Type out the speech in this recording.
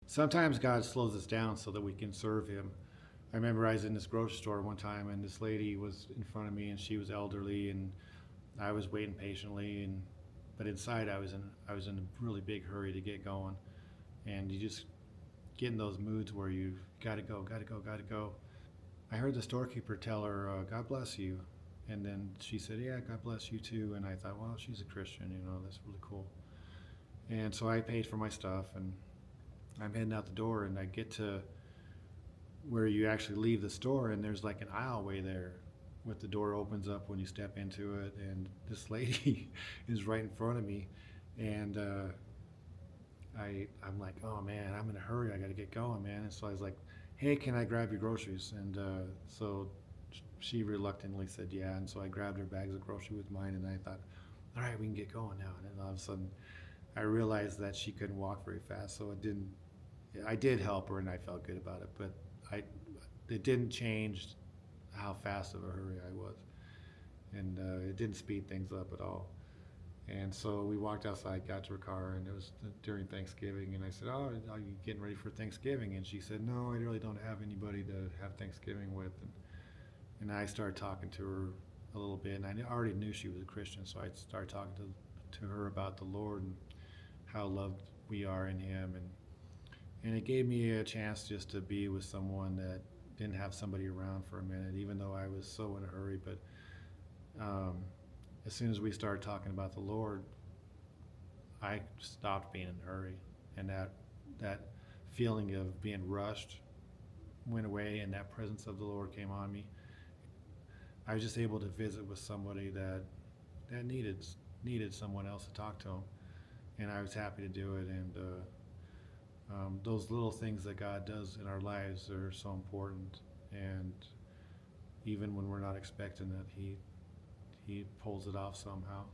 Sometimes God slows us down so that we can serve Him. I remember I was in this grocery store one time, and this lady was in front of me, and she was elderly, and I was waiting patiently, and but inside I was in a really big hurry to get going, and you just get in those moods where you gotta go, gotta go, gotta go. I heard the storekeeper tell her, "God bless you," and then she said, "Yeah, God bless you too." And I thought, well, she's a Christian, that's really cool. And so I paid for my stuff, and I'm heading out the door, and I get to where you actually leave the store, and there's like an aisleway there with the door opens up when you step into it, and this lady is right in front of me, and I'm like, oh man, I'm in a hurry, I got to get going, man. And so I was like, hey, can I grab your groceries? And so she reluctantly said yeah, and so I grabbed her bags of groceries with mine, and I thought, all right, we can get going now. And then all of a sudden, I realized that she couldn't walk very fast, so it didn't. I did help her, and I felt good about it, but I it didn't change how fast of a hurry I was, and it didn't speed things up at all. And so we walked outside, got to her car, and it was during Thanksgiving. And I said, "Oh, are you getting ready for Thanksgiving?" And she said, "No, I really don't have anybody to have Thanksgiving with." And I started talking to her a little bit, and I already knew she was a Christian, so I started talking to her about the Lord and how loved we are in Him, and it gave me a chance just to be with someone that didn't have somebody around for a minute, even though I was so in a hurry. But um, as soon as we started talking about the Lord, I stopped being in a hurry, and that feeling of being rushed went away, and that presence of the Lord came on me. I was just able to visit with somebody that needed someone else to talk to them, and I was happy to do it. And those little things that God does in our lives are so important, and even when we're not expecting it, He pulls it off somehow.